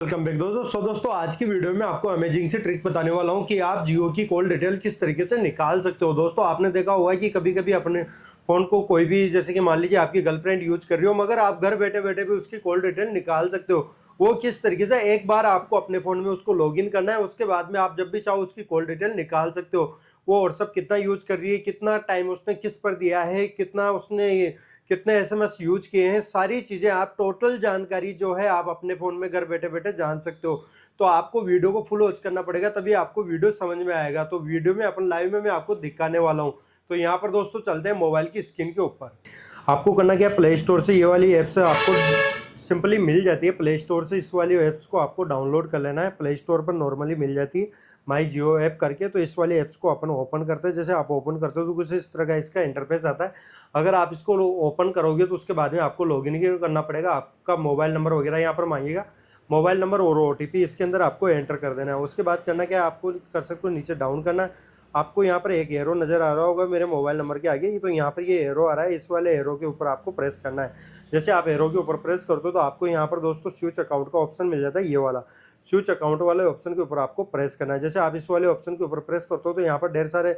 Welcome back दोस्तों आज की वीडियो में आपको अमेजिंग से ट्रिक बताने वाला हूं कि आप जियो की कॉल डिटेल किस तरीके से निकाल सकते हो। दोस्तों आपने देखा होगा कि कभी कभी अपने फ़ोन को कोई भी, जैसे कि मान लीजिए आपकी गर्लफ्रेंड यूज कर रही हो, मगर आप घर बैठे बैठे भी उसकी कॉल डिटेल निकाल सकते हो। वो किस तरीके से, एक बार आपको अपने फ़ोन में उसको लॉगिन करना है, उसके बाद में आप जब भी चाहो उसकी कॉल डिटेल निकाल सकते हो। वो व्हाट्सअप कितना यूज कर रही है, कितना टाइम उसने किस पर दिया है, कितने एसएमएस यूज किए हैं, सारी चीजें आप टोटल जानकारी जो है आप अपने फोन में घर बैठे बैठे जान सकते हो। तो आपको वीडियो को फुल वॉच करना पड़ेगा, तभी आपको वीडियो समझ में आएगा। तो वीडियो में अपन लाइव में मैं आपको दिखाने वाला हूँ। तो यहाँ पर दोस्तों चलते हैं मोबाइल की स्क्रीन के ऊपर। आपको करना क्या, प्ले स्टोर से ये वाली ऐप्स आपको सिंपली मिल जाती है। प्ले स्टोर से इस वाली ऐप्स को आपको डाउनलोड कर लेना है। प्ले स्टोर पर नॉर्मली मिल जाती है माई जियो ऐप करके। तो इस वाली ऐप्स को अपन ओपन करते हैं। जैसे आप ओपन करते हो तो कुछ इस तरह का इसका इंटरफेस आता है। अगर आप इसको ओपन करोगे तो उसके बाद में आपको लॉगिन करना पड़ेगा। आपका मोबाइल नंबर वगैरह यहाँ पर मांगेगा, मोबाइल नंबर और ओटीपी इसके अंदर आपको एंटर कर देना है। उसके बाद करना क्या है, आपको कर सकते हो नीचे डाउन करना है। आपको यहाँ पर एक एरो नज़र आ रहा होगा मेरे मोबाइल नंबर के आगे, तो यहाँ पर ये एरो आ रहा है। इस वाले एरो के ऊपर आपको प्रेस करना है। जैसे आप एरो के ऊपर प्रेस करते हो तो आपको यहाँ पर दोस्तों स्विच अकाउंट का ऑप्शन मिल जाता है। ये वाला स्विच अकाउंट वाले ऑप्शन के ऊपर आपको प्रेस करना है। जैसे आप इस वाले ऑप्शन के ऊपर प्रेस करते हो तो यहाँ पर ढेर सारे,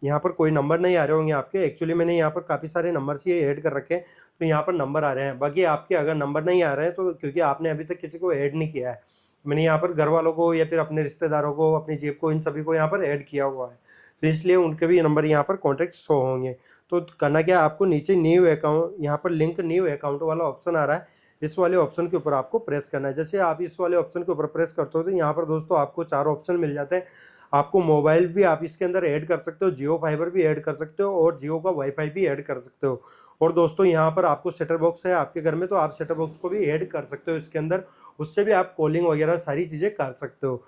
यहाँ पर कोई नंबर नहीं आ रहे होंगे आपके। एक्चुअली मैंने यहाँ पर काफ़ी सारे नंबर्स ये ऐड कर रखे हैं, तो यहाँ पर नंबर आ रहे हैं। बाकी आपके अगर नंबर नहीं आ रहे हैं तो क्योंकि आपने अभी तक किसी को ऐड नहीं किया है, मैंने यहाँ पर घर वालों को या फिर अपने रिश्तेदारों को, अपनी जेब को, इन सभी को यहाँ पर ऐड किया हुआ है, तो इसलिए उनके भी नंबर यहाँ पर कॉन्टैक्ट शो होंगे। तो करना क्या, आपको नीचे न्यू अकाउंट, यहाँ पर लिंक न्यू अकाउंट वाला ऑप्शन आ रहा है, इस वाले ऑप्शन के ऊपर आपको प्रेस करना है। जैसे आप इस वाले ऑप्शन के ऊपर प्रेस करते हो तो यहाँ पर दोस्तों आपको 4 ऑप्शन मिल जाते हैं। आपको मोबाइल भी आप इसके अंदर ऐड कर सकते हो, जियो फाइबर भी ऐड कर सकते हो और जियो का वाईफाई भी ऐड कर सकते हो। और दोस्तों यहाँ पर आपको सेटअप बॉक्स है आपके घर में, तो आप सेटअप बॉक्स को भी ऐड कर सकते हो इसके अंदर, उससे भी आप कॉलिंग वगैरह सारी चीज़ें कर सकते हो।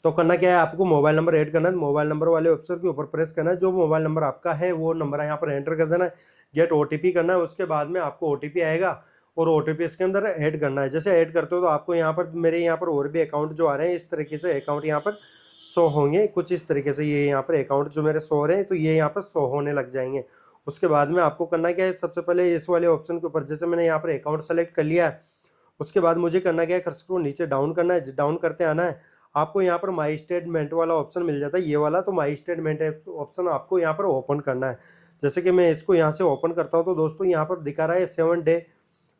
तो करना क्या है, आपको मोबाइल नंबर ऐड करना है। मोबाइल नंबर वाले ऑप्शन के ऊपर प्रेस करना है। जो मोबाइल नंबर आपका है वो नंबर यहाँ पर एंटर कर देना है। गेट ओटीपी करना है। उसके बाद में आपको ओटीपी आएगा और ओटीपी इसके अंदर ऐड करना है। जैसे ऐड करते हो तो आपको यहाँ पर, मेरे यहाँ पर और भी अकाउंट जो आ रहे हैं, इस तरीके से अकाउंट यहाँ पर शो होंगे कुछ इस तरीके से। ये यहाँ पर अकाउंट जो मेरे शो हो रहे हैं, तो ये यहाँ पर शो होने लग जाएंगे। उसके बाद में आपको करना क्या है, सबसे पहले इस वाले ऑप्शन के ऊपर, जैसे मैंने यहाँ पर अकाउंट सेलेक्ट कर लिया है, उसके बाद मुझे करना क्या है, कर्सर को नीचे डाउन करना है। डाउन करते आना है। आपको यहाँ पर माई स्टेटमेंट वाला ऑप्शन मिल जाता है, ये वाला। तो माई स्टेटमेंट ऑप्शन आपको यहाँ पर ओपन करना है। जैसे कि मैं इसको यहाँ से ओपन करता हूँ तो दोस्तों यहाँ पर दिखा रहा है 7 डे,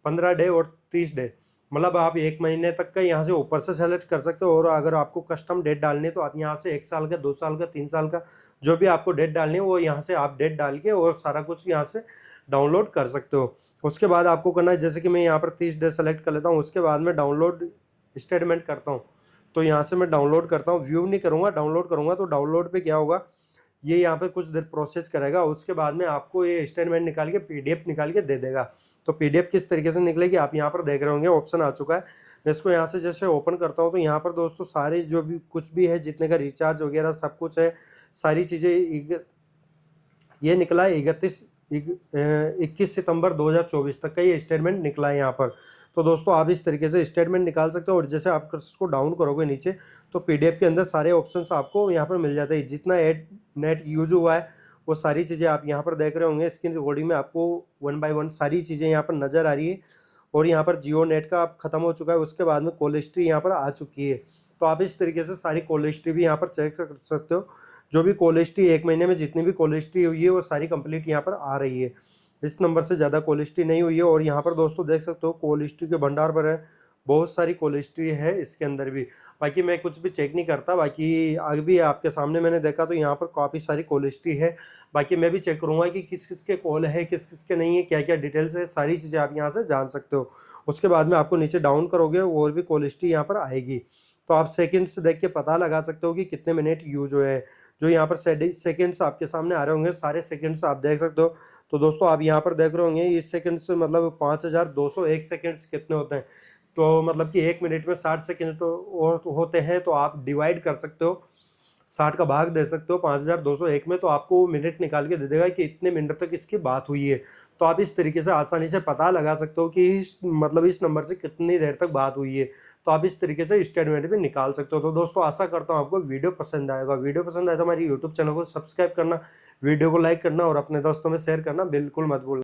15 डे और 30 डे। मतलब आप 1 महीने तक का यहाँ से ऊपर से सेलेक्ट कर सकते हो। और अगर आपको कस्टम डेट डालनी है तो आप यहाँ से 1 साल का, 2 साल का, 3 साल का, जो भी आपको डेट डालनी है वो यहाँ से आप डेट डाल के और सारा कुछ यहाँ से डाउनलोड कर सकते हो। उसके बाद आपको करना है, जैसे कि मैं यहाँ पर 30 डे सेलेक्ट कर लेता हूँ। उसके बाद में डाउनलोड स्टेटमेंट करता हूँ। तो यहाँ से मैं डाउनलोड करता हूँ, व्यू नहीं करूँगा, डाउनलोड करूँगा। तो डाउनलोड पे क्या होगा, ये यहाँ पे कुछ देर प्रोसेस करेगा। उसके बाद में आपको ये स्टेटमेंट निकाल के, पीडीएफ निकाल के दे देगा। तो पीडीएफ किस तरीके से निकलेगी आप यहाँ पर देख रहे होंगे, ऑप्शन आ चुका है। मैं इसको यहाँ से जैसे ओपन करता हूँ तो यहाँ पर दोस्तों सारे जो भी कुछ भी है, जितने का रिचार्ज वगैरह सब कुछ है, सारी चीज़ें, ये निकला है 21 सितंबर 2024 तक का ये स्टेटमेंट निकला है यहाँ पर। तो दोस्तों आप इस तरीके से स्टेटमेंट निकाल सकते हो। और जैसे आप इसको डाउन करोगे नीचे तो पीडीएफ के अंदर सारे ऑप्शंस आपको यहाँ पर मिल जाते हैं। जितना नेट यूज हुआ है वो सारी चीज़ें आप यहाँ पर देख रहे होंगे। स्क्रीन रिकॉर्डिंग में आपको 1 बाय 1 सारी चीज़ें यहाँ पर नज़र आ रही है। और यहाँ पर जियो नेट का आप ख़त्म हो चुका है, उसके बाद में कॉल हिस्ट्री यहाँ पर आ चुकी है। तो आप इस तरीके से सारी कॉल हिस्ट्री भी यहाँ पर चेक कर सकते हो। जो भी कॉल हिस्ट्री 1 महीने में जितनी भी कॉल हिस्ट्री हुई है वो सारी कंप्लीट यहाँ पर आ रही है। इस नंबर से ज़्यादा कॉल हिस्ट्री नहीं हुई है। और यहाँ पर दोस्तों देख सकते हो कॉल हिस्ट्री के भंडार पर है, बहुत सारी कॉल हिस्ट्री है इसके अंदर भी। बाकी मैं कुछ भी चेक नहीं करता, बाकी आगे भी आपके सामने मैंने देखा तो यहाँ पर काफ़ी सारी कॉल हिस्ट्री है। बाकी मैं भी चेक करूँगा कि किस किस के कॉल है, किस किस के नहीं है, क्या क्या डिटेल्स है, सारी चीज़ें आप यहाँ से जान सकते हो। उसके बाद में आपको नीचे डाउन करोगे और भी कॉल हिस्ट्री यहाँ पर आएगी। तो आप सेकंड्स देख के पता लगा सकते हो कि कितने मिनट यूज हुए हैं। जो यहाँ पर सेकंड्स आपके सामने आ रहे होंगे, सारे सेकंड्स आप देख सकते हो। तो दोस्तों आप यहाँ पर देख रहे होंगे इस सेकंड से मतलब 5201 सेकंड्स कितने होते हैं। तो मतलब कि 1 मिनट में 60 सेकंड तो और होते हैं। तो आप डिवाइड कर सकते हो, 60 का भाग दे सकते हो 5201 में, तो आपको मिनट निकाल के दे देगा कि इतने मिनट तक इसकी बात हुई है। तो आप इस तरीके से आसानी से पता लगा सकते हो कि इस नंबर से कितनी देर तक बात हुई है। तो आप इस तरीके से स्टेटमेंट भी निकाल सकते हो। तो दोस्तों आशा करता हूँ आपको वीडियो पसंद आएगा। वीडियो पसंद आए तो हमारी यूट्यूब चैनल को सब्सक्राइब करना, वीडियो को लाइक करना और अपने दोस्तों में शेयर करना बिल्कुल मत भूलना।